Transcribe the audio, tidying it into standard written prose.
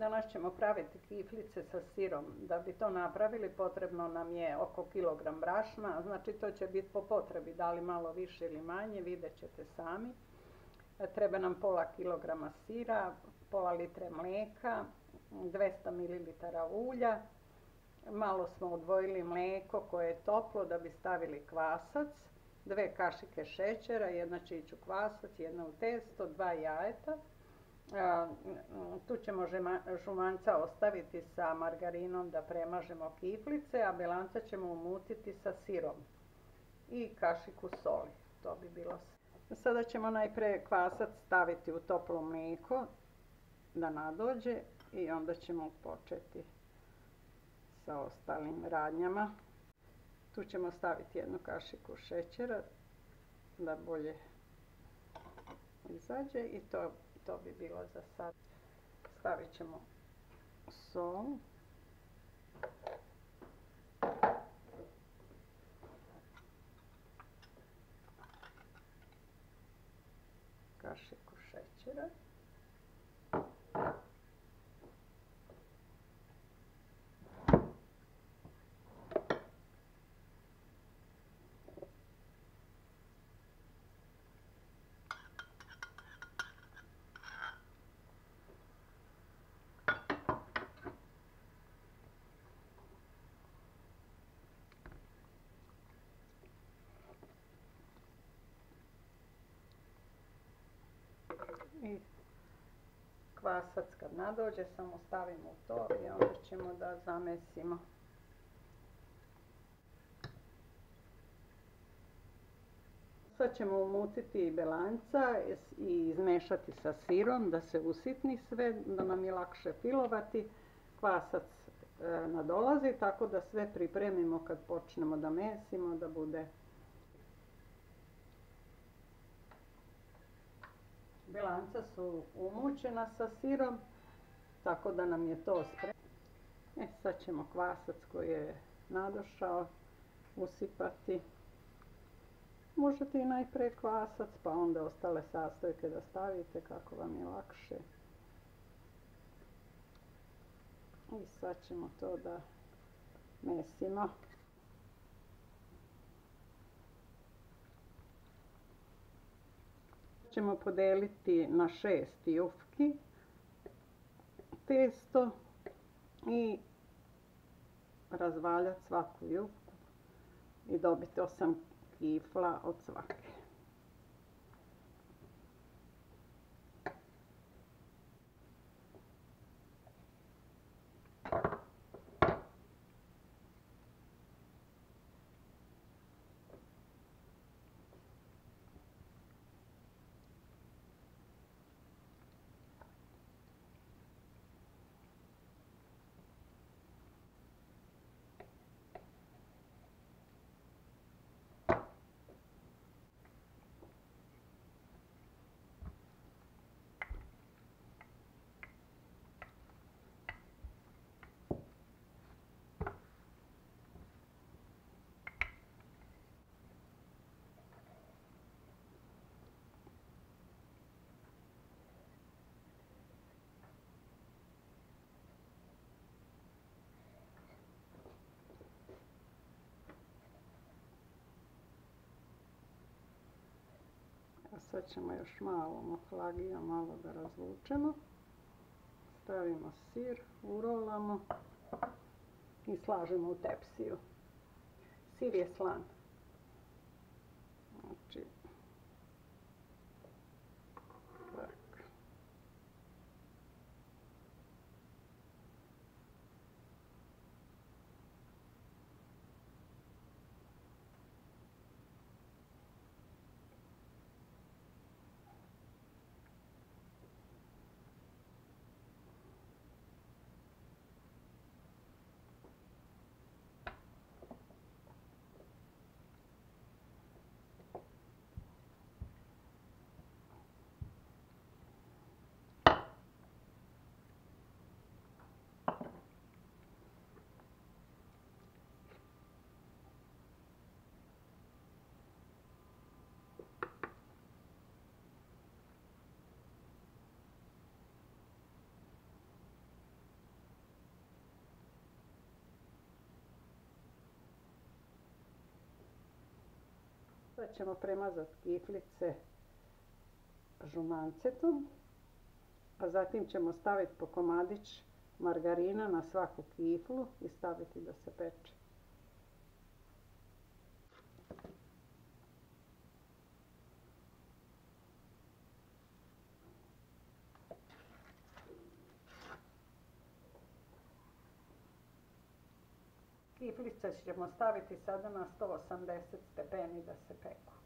Danas ćemo praviti kiflice sa sirom. Da bi to napravili potrebno nam je oko kilogram brašna, znači to će biti po potrebi, da li malo više ili manje, vidjet ćete sami. Treba nam pola kilograma sira, pola litre mlijeka, 200 ml ulja. Malo smo odvojili mlijeko koje je toplo da bi stavili kvasac, 2 kašike šećera, jedna će ići u kvasac, jedna u testo, 2 jajeta. Tu ćemo žumanca ostaviti sa margarinom da premažemo kiflice, a belanca ćemo umutiti sa sirom i kašiku soli. To bi bilo sve. Sada ćemo najprije kvasac staviti u toplo mlijeko da nadođe i onda ćemo početi sa ostalim radnjama. Tu ćemo staviti jednu kašiku šećera da bolje izađe i to bi bilo za sad. Stavit ćemo sol. Kašiku šećera. I kvasac kad nadođe samo stavimo u to i onda ćemo da zamesimo. Sad ćemo umutiti belanca i izmešati sa sirom da se usitni sve, da nam je lakše filovati. Kvasac nadolazi, tako da sve pripremimo kad počnemo da mesimo, da bude. Belanca su umućena sa sirom, tako da nam je to spremno. Sad ćemo kvasac koji je nadošao usipati. Možete i najprije kvasac, pa onda ostale sastojke da stavite kako vam je lakše. I sad ćemo to da mesimo. Ćemo podeliti na 6 jufki testo i razvaljati svaku jufku i dobiti 8 kifla od svake. A sad ćemo još malo moflagijom malo da razvučemo. Stavimo sir, urolamo i slažemo u tepsiju. Sir je slan. Znači, tak. ćemo premazati kiflice žumancetom, a zatim ćemo staviti po komadić margarina na svaku kiflu i staviti da se peče. Kiflice ćemo staviti sada na 180 stepeni da se peku.